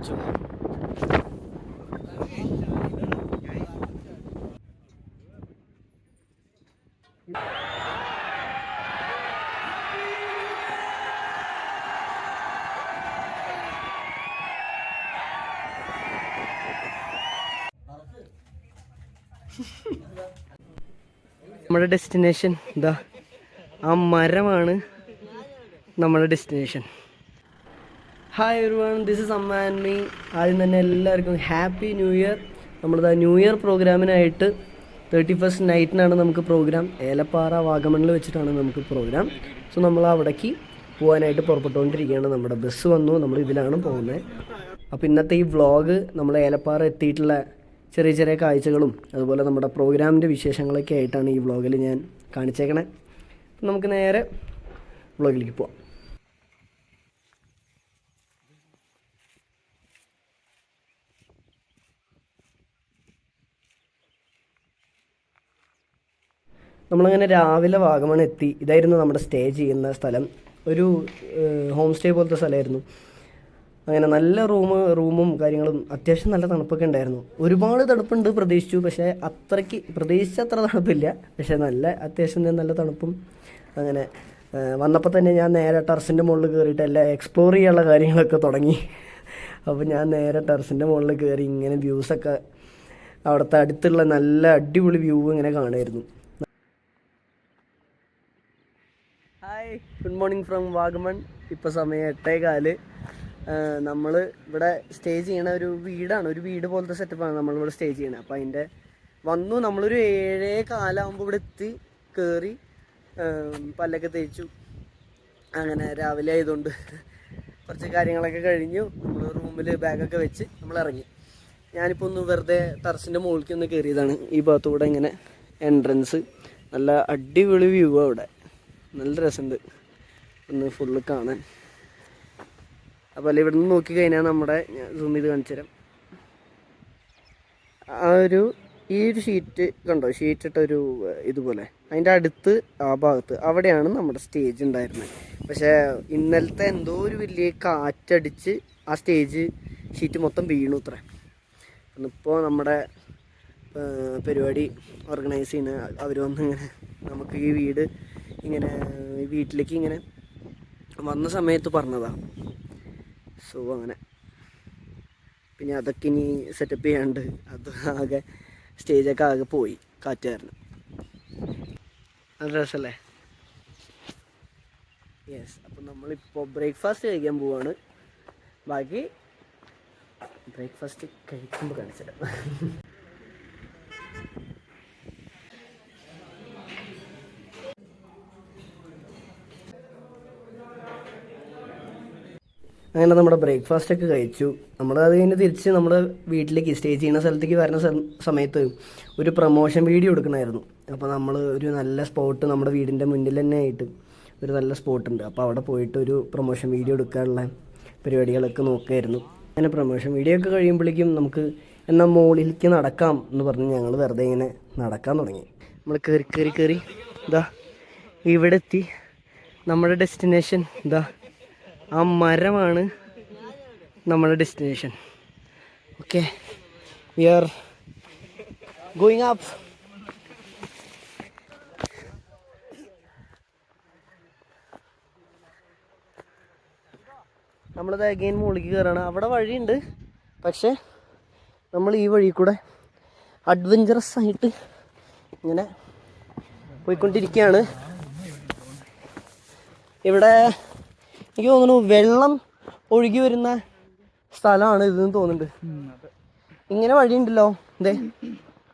വെച്ചു. നമ്മുടെ ഡെസ്റ്റിനേഷൻ ഇതാ, ആ മരമാണ് നമ്മുടെ destination. Hi everyone, this is അമ്മ ആൻഡ് മീ. ആദ്യം തന്നെ എല്ലാവർക്കും ഹാപ്പി ന്യൂ ഇയർ. നമ്മളിതാ ന്യൂ ഇയർ പ്രോഗ്രാമിനായിട്ട് 31st നൈറ്റിനാണ് നമുക്ക് പ്രോഗ്രാം. ഏലപ്പാറ വാഗമണിൽ വെച്ചിട്ടാണ് നമുക്ക് പ്രോഗ്രാം. സോ നമ്മൾ അവിടേക്ക് പോകാനായിട്ട് പുറപ്പെട്ടുകൊണ്ടിരിക്കുകയാണ്. നമ്മുടെ ബസ് വന്നു, നമ്മൾ ഇതിലാണ് പോകുന്നത്. അപ്പോൾ ഇന്നത്തെ ഈ വ്ളോഗ് നമ്മൾ ഏലപ്പാറ എത്തിയിട്ടുള്ള ചെറിയ ചെറിയ കാഴ്ചകളും അതുപോലെ നമ്മുടെ പ്രോഗ്രാമിൻ്റെ വിശേഷങ്ങളൊക്കെ ആയിട്ടാണ് ഈ വ്ളോഗിൽ ഞാൻ കാണിച്ചേക്കണേ. അപ്പം നമുക്ക് നേരെ വ്ളോഗിലേക്ക് പോവാം. നമ്മളങ്ങനെ രാവിലെ വാഗമൺ എത്തി. ഇതായിരുന്നു നമ്മുടെ സ്റ്റേ ചെയ്യുന്ന സ്ഥലം. ഒരു ഹോം സ്റ്റേ പോലത്തെ സ്ഥലമായിരുന്നു. അങ്ങനെ നല്ല റൂമും കാര്യങ്ങളും, അത്യാവശ്യം നല്ല തണുപ്പൊക്കെ ഉണ്ടായിരുന്നു. ഒരുപാട് തണുപ്പുണ്ട് പ്രതീക്ഷിച്ചു, പക്ഷേ പ്രതീക്ഷിച്ച അത്ര തണുപ്പില്ല. പക്ഷേ അത്യാവശ്യം നല്ല തണുപ്പും. അങ്ങനെ വന്നപ്പോൾ തന്നെ ഞാൻ നേരെ ടെറസിൻ്റെ മുകളിൽ കയറിയിട്ട് എല്ലാം എക്സ്പ്ലോർ ചെയ്യാനുള്ള കാര്യങ്ങളൊക്കെ തുടങ്ങി. അപ്പോൾ ഞാൻ നേരെ ടെറസിൻ്റെ മുകളിൽ കയറി ഇങ്ങനെ വ്യൂസൊക്കെ, അവിടുത്തെ അടുത്തുള്ള നല്ല അടിപൊളി വ്യൂ ഇങ്ങനെ കാണുമായിരുന്നു. Hi, good morning from Vagamon. ഇപ്പോൾ സമയം 8:15. നമ്മൾ ഇവിടെ സ്റ്റേ ചെയ്യണ ഒരു വീടാണ്, ഒരു വീട് പോലത്തെ സെറ്റപ്പാണ് നമ്മളിവിടെ സ്റ്റേ ചെയ്യണത്. അപ്പോൾ അതിൻ്റെ നമ്മളൊരു 7:15 ഇവിടെ എത്തി, കയറി പല്ലൊക്കെ തേച്ചു. അങ്ങനെ രാവിലെ ആയതുകൊണ്ട് കുറച്ച് കാര്യങ്ങളൊക്കെ കഴിഞ്ഞു. നമ്മൾ റൂമിൽ ബാഗൊക്കെ വെച്ച് നമ്മൾ ഇറങ്ങി. ഞാനിപ്പോൾ ഒന്ന് വെറുതെ ടെറസിൻ്റെ മുകളിലേക്ക് ഒന്ന് കയറിയതാണ്. ഈ ഭാഗത്തൂടെ ഇങ്ങനെ എൻട്രൻസ്, നല്ല അടിപൊളി വ്യൂ അവിടെ, നല്ല രസമുണ്ട് ഒന്ന് ഫുള്ള് കാണാൻ. അപ്പോൾ അല്ല, ഇവിടെ നിന്ന് നോക്കിക്കഴിഞ്ഞാൽ നമ്മുടെ, സൂം ചെയ്ത് കാണിച്ചു തരാം, ഈ ഒരു ഷീറ്റ് കണ്ടോ, ഷീറ്റ് ഇട്ടൊരു ഇതുപോലെ അതിൻ്റെ അടുത്ത് ആ ഭാഗത്ത് അവിടെയാണ് നമ്മുടെ സ്റ്റേജ് ഉണ്ടായിരുന്നത്. പക്ഷേ ഇന്നലത്തെ എന്തോ ഒരു വലിയ കാറ്റടിച്ച് ആ ഷീറ്റ് മൊത്തം വീണു അത്ര. ഇപ്പോൾ നമ്മുടെ പരിപാടി ഓർഗനൈസ് ചെയ്യുന്ന അവർ വന്നിങ്ങനെ നമുക്ക് ഈ വീട് ഇങ്ങനെ വീട്ടിലേക്ക് ഇങ്ങനെ വന്ന സമയത്ത് പറഞ്ഞതാണ്. സോ അങ്ങനെ പിന്നെ അതൊക്കെ ഇനി സെറ്റപ്പ് ചെയ്യാണ്ട്, അത് ആകെ സ്റ്റേജൊക്കെ ആകെ പോയി കാറ്റ് കാരണം. നല്ല രസമല്ലേ? യെസ്. അപ്പം നമ്മളിപ്പോൾ ബ്രേക്ക്ഫാസ്റ്റ് കഴിക്കാൻ പോവാണ്. ബാക്കി ബ്രേക്ക്ഫാസ്റ്റ് കഴിക്കുമ്പോൾ കാണിച്ചിടാം. അങ്ങനെ നമ്മുടെ ബ്രേക്ക്ഫാസ്റ്റൊക്കെ കഴിച്ചു. നമ്മളത് കഴിഞ്ഞ് തിരിച്ച് നമ്മൾ വീട്ടിലേക്ക് സ്റ്റേ ചെയ്യുന്ന സ്ഥലത്തേക്ക് വരുന്ന സമയത്ത് ഒരു പ്രൊമോഷൻ വീഡിയോ എടുക്കണമായിരുന്നു. അപ്പോൾ നമ്മൾ ഒരു നല്ല സ്പോട്ട്, നമ്മുടെ വീടിൻ്റെ മുന്നിൽ തന്നെ ആയിട്ട് ഒരു നല്ല സ്പോട്ടുണ്ട്. അപ്പോൾ അവിടെ പോയിട്ട് ഒരു പ്രൊമോഷൻ വീഡിയോ എടുക്കാനുള്ള പരിപാടികളൊക്കെ നോക്കുമായിരുന്നു. അങ്ങനെ പ്രൊമോഷൻ വീഡിയോ ഒക്കെ കഴിയുമ്പോഴേക്കും നമുക്ക് എന്നാൽ മുകളിലേക്ക് നടക്കാം എന്ന് പറഞ്ഞ് ഞങ്ങൾ വെറുതെ ഇങ്ങനെ നടക്കാൻ തുടങ്ങി. നമ്മൾ കയറി ഇതാ ഇവിടെ എത്തി. നമ്മുടെ ഡെസ്റ്റിനേഷൻ ഇതാ, ആ മരമാണ് നമ്മുടെ destination. Okay, we are going up. നമ്മളത് അഗെയിൻ മുകളിലേക്ക് കയറാണ്. അവിടെ വഴിയുണ്ട്, പക്ഷേ നമ്മൾ ഈ വഴി കൂടെ അഡ്വഞ്ചറസ് ആയിട്ട് ഇങ്ങനെ പോയിക്കൊണ്ടിരിക്കുകയാണ്. ഇവിടെ എനിക്ക് തോന്നുന്നു വെള്ളം ഒഴുകി വരുന്ന സ്ഥലമാണ് ഇതെന്ന് തോന്നുന്നുണ്ട്. ഇങ്ങനെ വഴിയുണ്ടല്ലോ, എന്തേ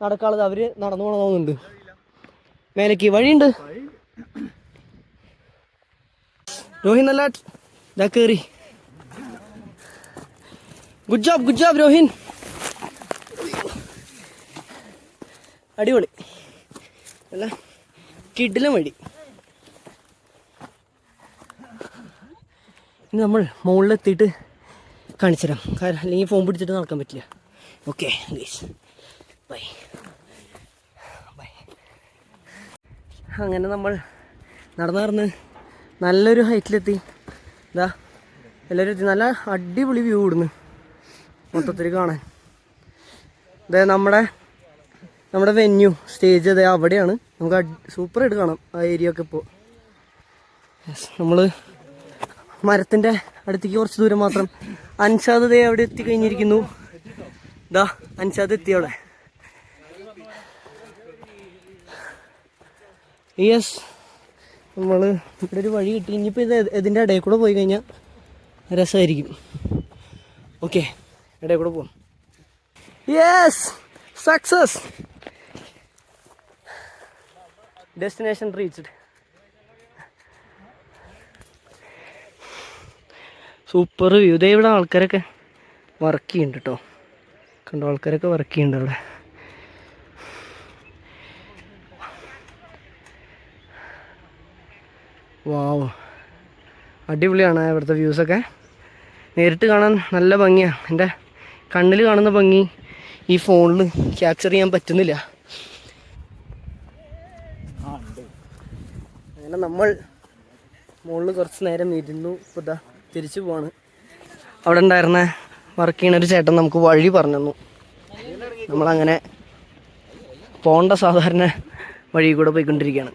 നടക്കാനുള്ളത്, അവർ നടന്നു പോകണം തോന്നുന്നുണ്ട്. മേലേക്ക് വഴിയുണ്ട്. രോഹിൻ നല്ല ഇതാ കയറി. ഗുഡ് ജോബ് രോഹിൻ, അടിപൊളി, അല്ല കിടിലം വഴി. ഇനി നമ്മൾ മുകളിലെത്തിയിട്ട് കാണിച്ചു തരാം, കാരണം അല്ലെങ്കിൽ ഫോൺ പിടിച്ചിട്ട് നടക്കാൻ പറ്റില്ല. Okay guys, bye. അങ്ങനെ നമ്മൾ നടന്ന് നല്ലൊരു ഹൈറ്റിലെത്തി. ഇതാ എല്ലാവരും എത്തി. നല്ല അടിപൊളി വ്യൂ ഇടുന്നു. മൊത്തത്തിൽ കാണാൻ. അതെ നമ്മുടെ വെന്യൂ സ്റ്റേജ് അതെ അവിടെയാണ്. നമുക്ക് സൂപ്പറായിട്ട് കാണാം ആ ഏരിയ ഒക്കെ ഇപ്പോൾ. നമ്മൾ മരത്തിൻ്റെ അടുത്തേക്ക് കുറച്ച് ദൂരം മാത്രം. അൻഷാദ് ദേ അവിടെ എത്തിക്കഴിഞ്ഞിരിക്കുന്നു. ഇതാ അൻഷാദ് എത്തി അവിടെ. യെസ്, നമ്മൾ ഇവിടെ ഒരു വഴി കിട്ടി. ഇനിയിപ്പോൾ ഇതിൻ്റെ ഇടയിൽ കൂടെ പോയി കഴിഞ്ഞാൽ രസമായിരിക്കും. ഓക്കെ, ഇടയിൽ കൂടെ പോവാം. Yes, success, destination reached. Super view. ഇതേ ഇവിടെ ആൾക്കാരൊക്കെ വർക്ക് ചെയ്യുന്നുണ്ട് കേട്ടോ. കണ്ടോ, ആൾക്കാരൊക്കെ വർക്ക് ചെയ്യുന്നുണ്ട് അവിടെ. വാവ്, അടിപൊളിയാണ് ഇവിടുത്തെ വ്യൂസൊക്കെ. നേരിട്ട് കാണാൻ നല്ല ഭംഗിയാണ്. എൻ്റെ കണ്ണിൽ കാണുന്ന ഭംഗി ഈ ഫോണിൽ ക്യാപ്ചർ ചെയ്യാൻ പറ്റുന്നില്ല. അങ്ങനെ നമ്മൾ മുകളിൽ കുറച്ച് നേരം ഇരുന്നു. ഇപ്പോൾ ഇതാ തിരിച്ചു പോവാണ്. അവിടെ ഉണ്ടായിരുന്ന വർക്ക് ചെയ്യണ ഒരു ചേട്ടൻ നമുക്ക് വഴി പറഞ്ഞു തന്നു. നമ്മളങ്ങനെ പോകേണ്ട സാധാരണ വഴി കൂടെ പോയിക്കൊണ്ടിരിക്കുകയാണ്.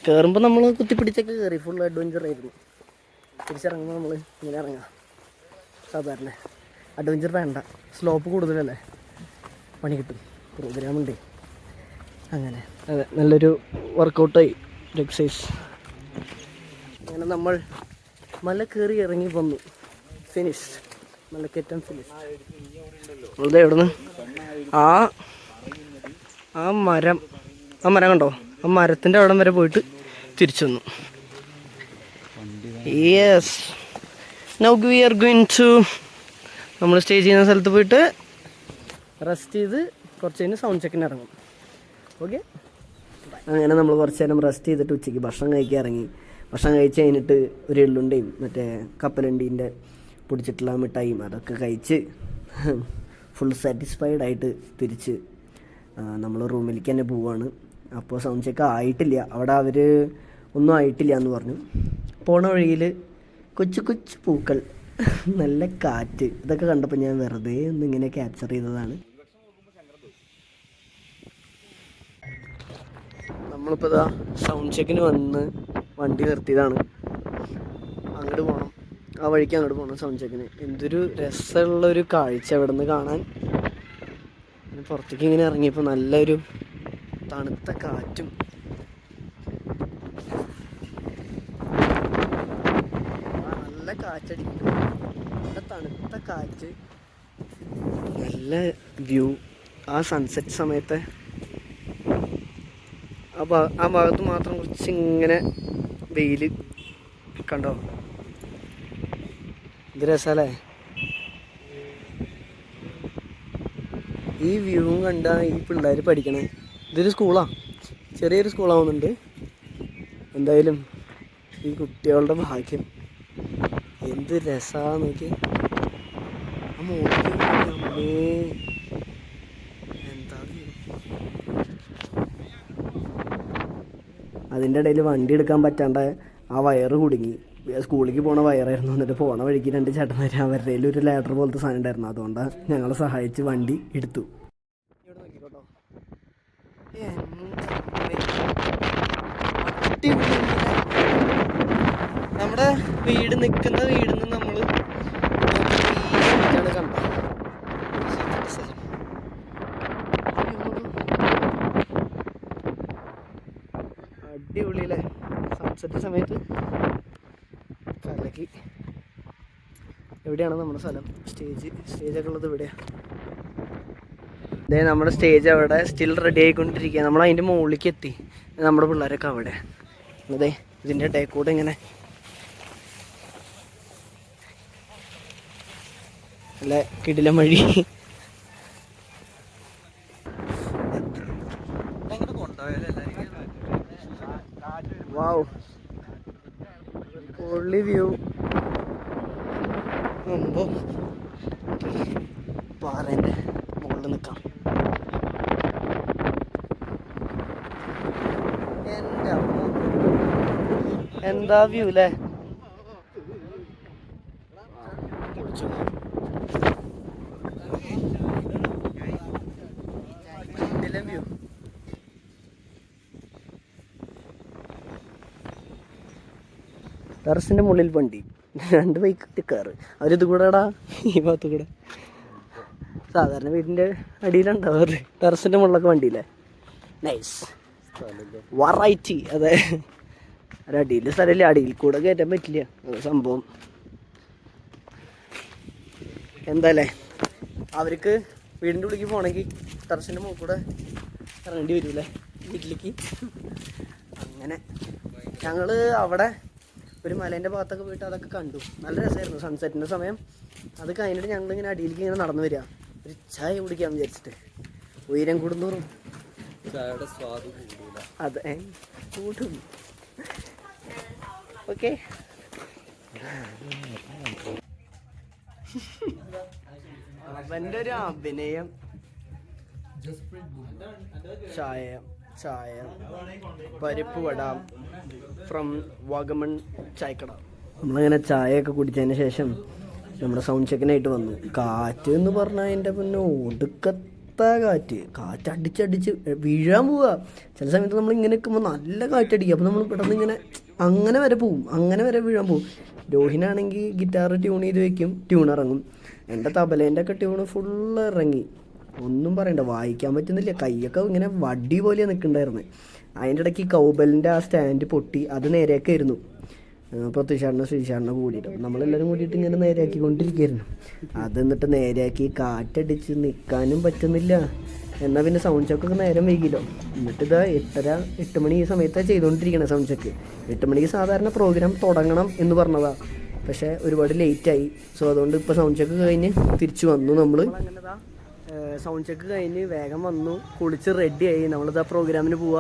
കയറുമ്പോൾ നമ്മൾ കുത്തിപ്പിടിച്ചൊക്കെ കയറി. ഫുൾ അഡ്വഞ്ചർ ആയിരുന്നു. തിരിച്ചിറങ്ങുമ്പോൾ നമ്മൾ ഇങ്ങനെ ഇറങ്ങാം. സാധാരണ അഡ്വഞ്ചർ വേണ്ട, സ്ലോപ്പ് കൂടുതലല്ലേ, പണി കിട്ടും. പ്രോഗ്രാമുണ്ട് അങ്ങനെ. അതെ, നല്ലൊരു വർക്കൗട്ടായി, ഒരു എക്സസൈസ്. അങ്ങനെ നമ്മൾ മല കയറി ഇറങ്ങി വന്നു. ഫിനിഷ്, മലക്കയറ്റം ഫിനിഷ്. അതെ, എവിടുന്ന് ആ മരം കണ്ടോ? ആ മരത്തിൻ്റെ അവിടം വരെ പോയിട്ട് തിരിച്ചു വന്നു. Yes, now we are going to നമ്മൾ സ്റ്റേ ചെയ്യുന്ന സ്ഥലത്ത് പോയിട്ട് റെസ്റ്റ് ചെയ്ത് കുറച്ച് കഴിഞ്ഞ് സൗണ്ട് ചെക്കിന് ഇറങ്ങും. ഓക്കെ, അങ്ങനെ നമ്മൾ കുറച്ച് നേരം റെസ്റ്റ് ചെയ്തിട്ട് ഉച്ചയ്ക്ക് ഭക്ഷണം കഴിക്കാൻ ഇറങ്ങി. ഭക്ഷണം കഴിച്ച് കഴിഞ്ഞിട്ട് ഒരു എള്ളുണ്ടയും മറ്റേ കപ്പലണ്ടീൻ്റെ പൊടിച്ചിട്ടുള്ള മിഠായിയും അതൊക്കെ കഴിച്ച് ഫുൾ സാറ്റിസ്ഫൈഡ് ആയിട്ട് തിരിച്ച് നമ്മൾ റൂമിലേക്ക് തന്നെ പോവുകയാണ്. അപ്പോൾ സൗണ്ട് ചെക്ക് ആയിട്ടില്ല. അവിടെ അവർ ഒന്നും ആയിട്ടില്ല എന്ന് പറഞ്ഞു. പോണ വഴിയിൽ കൊച്ചു കൊച്ചു പൂക്കൾ, നല്ല കാറ്റ്, ഇതൊക്കെ കണ്ടപ്പോൾ ഞാൻ വെറുതെ ഒന്നിങ്ങനെ ക്യാപ്ചർ ചെയ്തതാണ്. നമ്മളിപ്പോൾ ഇതാ സൗണ്ട് ചെക്കിന് വന്ന് വണ്ടി നിർത്തിയതാണ്. അങ്ങോട്ട് പോകണം, ആ വഴിക്ക് അങ്ങോട്ട് പോകണം സൗണ്ട് ചെക്കിന്. എന്തൊരു രസമുള്ളൊരു കാഴ്ച അവിടെ നിന്ന് കാണാൻ. പുറത്തേക്ക് ഇങ്ങനെ ഇറങ്ങിയപ്പോൾ നല്ലൊരു തണുത്ത കാറ്റും നല്ല കാറ്റടിക്കുന്നു. നല്ല തണുത്ത കാറ്റ്, നല്ല വ്യൂ. ആ സൺസെറ്റ് സമയത്തെ ആ ഭാഗത്ത് മാത്രം കുറച്ച് ഇങ്ങനെ വെയിൽ കണ്ടോ, ഇത് രസമല്ലേ? ഈ വ്യൂവും കണ്ടാൽ ഈ പിള്ളേർ പഠിക്കണേ. ഇതൊരു സ്കൂളാണ്, ചെറിയൊരു സ്കൂളാവുന്നുണ്ട്. എന്തായാലും ഈ കുട്ടികളുടെ ഭാഗ്യം, എന്ത് രസമാണെന്ന് നോക്കി. ആ മോൾക്ക് എന്താ അതിൻ്റെ ഇടയിൽ വണ്ടി എടുക്കാൻ പറ്റാണ്ട് ആ വയറ് കുടുങ്ങി. സ്കൂളിലേക്ക് പോണ വയറായിരുന്നു. എന്നിട്ട് പോണ വഴിക്ക് രണ്ട് ചേട്ടന്മാർ അവരുടെ ഒരു ലാഡർ പോലത്തെ സാധനം ഉണ്ടായിരുന്നു. അതുകൊണ്ടാണ് ഞങ്ങളെ സഹായിച്ച് വണ്ടി എടുത്തു. നമ്മുടെ നിൽക്കുന്ന വീടിൽ നിന്ന് നമ്മൾ കണ്ടത്. അടിപൊളിയല്ലേ? സൺസെറ്റ് സമയത്ത് കലക്കി. എവിടെയാണ് നമ്മുടെ സ്ഥലം? സ്റ്റേജൊക്കെ ഉള്ളത് ഇവിടെയാണ്. അതെ, നമ്മുടെ സ്റ്റേജ് അവിടെ സ്റ്റിൽ റെഡി ആയിക്കൊണ്ടിരിക്കുക. നമ്മൾ അതിൻ്റെ മുകളിലേക്ക് എത്തി. നമ്മുടെ പിള്ളേരൊക്കെ അവിടെ. അതെ, ഇതിൻ്റെ ഇടയിൽ കൂടെ ഇങ്ങനെ നല്ല കിടിലം വഴി. വാവ്, പൊള്ളി വ്യൂ. മുമ്പ് പാറേൻ്റെ മുകളിൽ നിൽക്കാം. എന്താ വ്യൂ അല്ലേ? വ്യൂ ടെറസിൻ്റെ മുകളിൽ വണ്ടി, 2 ബൈക്ക് കാറ്. അവരിത് കൂടെടാ ഈ ഭാഗത്ത് കൂടെ. സാധാരണ വീടിൻ്റെ അടിയിലുണ്ടാവാറ്, ടെറസിൻ്റെ മുകളിലൊക്കെ വണ്ടിയില്ലേ. Nice variety. അതെ, ഒരടിയിൽ സ്ഥലമില്ല, അടിയിൽ കൂടെ കയറ്റാൻ പറ്റില്ല, അത് സംഭവം. എന്താല്ലേ, അവർക്ക് വീടിൻ്റെ ഉള്ളിലേക്ക് പോകണമെങ്കിൽ ടെറസിൻ്റെ മുകളിൽ കൂടെ ഇറങ്ങേണ്ടി വരൂല്ലേ വീട്ടിലേക്ക്. അങ്ങനെ ഞങ്ങൾ അവിടെ ഒരു മലേൻ്റെ ഭാഗത്തൊക്കെ പോയിട്ട് അതൊക്കെ കണ്ടു. നല്ല രസമായിരുന്നു സൺസെറ്റിൻ്റെ സമയം. അത് കഴിഞ്ഞിട്ട് ഞങ്ങളിങ്ങനെ അടിയിലേക്ക് ഇങ്ങനെ നടന്നു വരിക, ഒരു ചായ കുടിക്കാൻ വിചാരിച്ചിട്ട്. ഉയരം കൂടുന്തോറും ചായയുടെ സ്വാദ് കൂടില്ല. അതെ, കൂടും. ഓക്കെ, അവൻ്റെ ഒരു അഭിനയം. ചായ ചായ പരിപ്പ് വട ഫ്രം വാഗമൺ ചായക്കട. നമ്മളങ്ങനെ ചായയൊക്കെ കുടിച്ചതിന് ശേഷം നമ്മുടെ സൗണ്ട് ചെക്കിനായിട്ട് വന്നു. കാറ്റ് എന്ന് പറഞ്ഞാൽ അതിൻ്റെ പിന്നെ ഒടുക്കത്ത കാറ്റ് അടിച്ചടിച്ച് വീഴാൻ പോവുക. ചില സമയത്ത് നമ്മൾ ഇങ്ങനെ നിൽക്കുമ്പോൾ നല്ല കാറ്റടിക്കുക, അപ്പോൾ നമ്മൾ പെട്ടെന്ന് ഇങ്ങനെ അങ്ങനെ വരെ പോവും, അങ്ങനെ വരെ വീഴാൻ പോവും. രോഹിനാണെങ്കിൽ ഗിറ്റാർ ട്യൂൺ ചെയ്ത് വെക്കും, ട്യൂൺ ഇറങ്ങും. എൻ്റെ തബലേൻ്റെ ഒക്കെ ട്യൂണ് ഫുള്ള് ഇറങ്ങി, ഒന്നും പറയണ്ട, വായിക്കാൻ പറ്റുന്നില്ല. കൈയൊക്കെ ഇങ്ങനെ വടി പോലെയാണ് നിൽക്കണ്ടായിരുന്നു. അതിൻ്റെ ഇടയ്ക്ക് കൗബലിൻ്റെ ആ സ്റ്റാൻഡ് പൊട്ടി, അത് നേരെയാക്കായിരുന്നു. പൃഥ്വിശാടിനെ ശ്രീശാടിനെ കൂടിയിട്ട് നമ്മളെല്ലാവരും കൂടിയിട്ട് ഇങ്ങനെ നേരെയാക്കിക്കൊണ്ടിരിക്കുകയായിരുന്നു. അത് എന്നിട്ട് നേരെയാക്കി കാറ്റടിച്ച് നിൽക്കാനും പറ്റുന്നില്ല. എന്നാൽ പിന്നെ സൗണ്ട് ചെക്കൊക്കെ നേരം വൈകില്ലോ. എന്നിട്ട് ഇതാ 8 മണി ഈ സമയത്താണ് ചെയ്തുകൊണ്ടിരിക്കണം സൗണ്ട് ചെക്ക്. 8 മണിക്ക് സാധാരണ പ്രോഗ്രാം തുടങ്ങണം എന്ന് പറഞ്ഞതാണ്, പക്ഷേ ഒരുപാട് ലേറ്റായി. സോ അതുകൊണ്ട് ഇപ്പോൾ സൗണ്ട് ചെക്ക് കഴിഞ്ഞ് തിരിച്ചു വന്നു. നമ്മൾ സൗണ്ട് ചെക്ക് കഴിഞ്ഞ് വേഗം വന്നു, കുളിച്ച് റെഡിയായി. നമ്മളിതാ പ്രോഗ്രാമിന് പോവുക.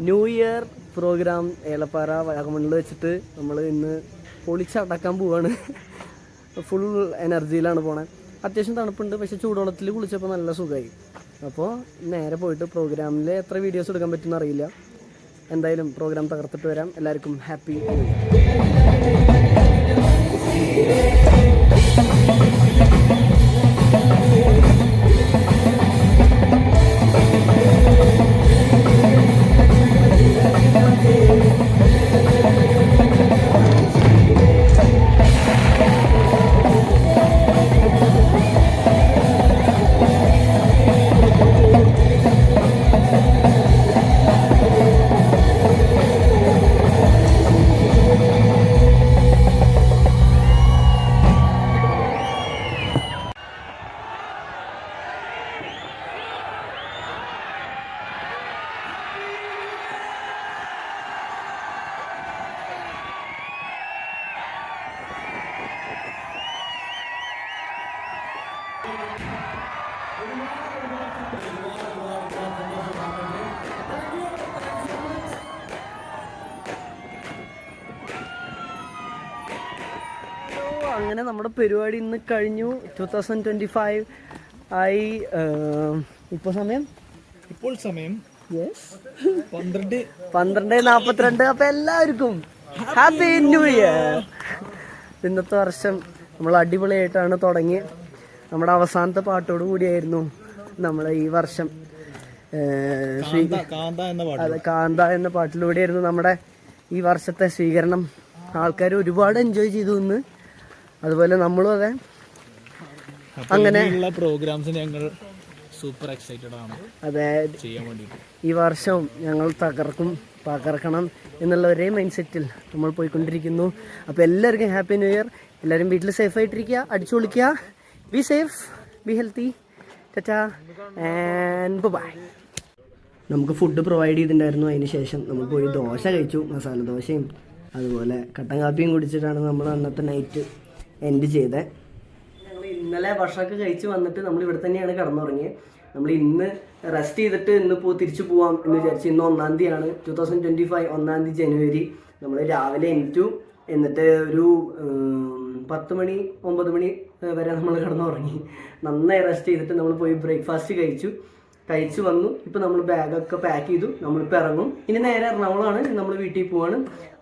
ന്യൂ ഇയർ പ്രോഗ്രാം ഏലപ്പാറ വാഗമണ്ണിൽ വെച്ചിട്ട് നമ്മൾ ഇന്ന് പൊളിച്ചടക്കാൻ പോവാണ്. ഫുൾ എനർജിയിലാണ് പോണേ. അത്യാവശ്യം തണുപ്പുണ്ട്, പക്ഷേ ചൂടുവെള്ളത്തിൽ കുളിച്ചപ്പോൾ നല്ല സുഖമായി. അപ്പോൾ നേരെ പോയിട്ട് പ്രോഗ്രാമിൽ എത്ര വീഡിയോസ് എടുക്കാൻ പറ്റുമെന്ന് അറിയില്ല. എന്തായാലും പ്രോഗ്രാം തകർത്തിട്ട് വരാം. എല്ലാവർക്കും ഹാപ്പി ന്യൂ ഇയർ. അങ്ങനെ നമ്മുടെ പരിപാടി ഇന്ന് കഴിഞ്ഞു. 2025 ആയി. ഇപ്പോൾ സമയം 12:42. അപ്പം എല്ലാവർക്കും ഹാപ്പി ന്യൂ ഇയർ. ഇന്നത്തെ വർഷം നമ്മൾ അടിപൊളിയായിട്ടാണ് തുടങ്ങി. നമ്മുടെ അവസാനത്തെ പാട്ടോട് കൂടിയായിരുന്നു നമ്മളെ ഈ വർഷം. കാന്ത എന്ന പാട്ടിലൂടെയായിരുന്നു നമ്മുടെ ഈ വർഷത്തെ സ്വീകരണം. ആൾക്കാർ ഒരുപാട് എൻജോയ് ചെയ്തു ഇന്ന്. അതുപോലെ നമ്മളും അതെ. അങ്ങനെ പ്രോഗ്രാംസ് ഞങ്ങൾ സൂപ്പർ എക്സൈറ്റഡ് ആണ്. അതെ, ചെയ്യാൻ വേണ്ടിയിട്ട് ഈ വർഷം ഞങ്ങൾ തകർക്കണം എന്നുള്ള ഒരേ മൈൻഡ് സെറ്റിൽ നമ്മൾ പോയിക്കൊണ്ടിരിക്കുന്നു. അപ്പോൾ എല്ലാവർക്കും ഹാപ്പി ന്യൂ ഇയർ. എല്ലാവരും വീട്ടിൽ സേഫായിട്ടിരിക്കുക, അടിച്ചു പൊളിക്കുക. Be safe, be healthy. Tata and bye. നമുക്ക് ഫുഡ് പ്രൊവൈഡ് ചെയ്തിട്ടുണ്ടായിരുന്നു. അതിന് ശേഷം നമ്മൾ പോയി ദോശ കഴിച്ചു, മസാല ദോശയും അതുപോലെ കട്ടൻ കാപ്പിയും കുടിച്ചിട്ടാണ് നമ്മൾ അന്നത്തെ നൈറ്റ് എൻഡ് ചെയ്തത്. ഞങ്ങൾ ഇന്നലെ ഭക്ഷണമൊക്കെ കഴിച്ച് വന്നിട്ട് നമ്മൾ ഇവിടെ തന്നെയാണ് കിടന്നുറങ്ങിയത്. നമ്മൾ ഇന്ന് റെസ്റ്റ് ചെയ്തിട്ട് ഇന്നിപ്പോൾ തിരിച്ചു പോവാം എന്ന് വിചാരിച്ചു. ഇന്ന് 1-ാം തീയതിയാണ്, 2025 1-ാം തീയതി ജനുവരി. നമ്മൾ രാവിലെ എണീറ്റു. എന്നിട്ട് ഒരു 10 മണി 9 മണി വരെ നമ്മൾ കിടന്നുറങ്ങി. നന്നായി റെസ്റ്റ് ചെയ്തിട്ട് നമ്മൾ പോയി ബ്രേക്ക്ഫാസ്റ്റ് കഴിച്ചു വന്നു. ഇപ്പോൾ നമ്മൾ ബാഗൊക്കെ പാക്ക് ചെയ്തു. നമ്മളിപ്പോൾ ഇറങ്ങും. ഇനി നേരെ എറണാകുളമാണ്, നമ്മൾ വീട്ടിൽ പോവാണ്.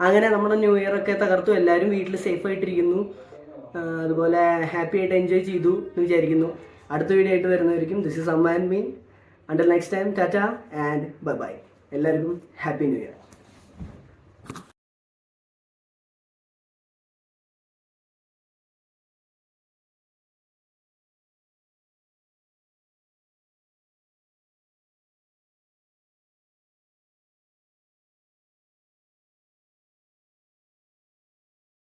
അങ്ങനെ നമ്മുടെ ന്യൂ ഇയർ ഒക്കെ തകർത്തു. എല്ലാവരും വീട്ടിൽ സേഫായിട്ടിരിക്കുന്നു. അതുപോലെ ഹാപ്പി ആയിട്ട് എൻജോയ് ചെയ്തു എന്ന് വിചാരിക്കുന്നു. അടുത്ത വീഡിയോ ആയിട്ട് വരുന്നതായിരിക്കും. ദിസ് ഇസ് അമ്മ and mean. Until next time, Tata and bye bye. എല്ലാവർക്കും ഹാപ്പി ന്യൂ ഇയർ.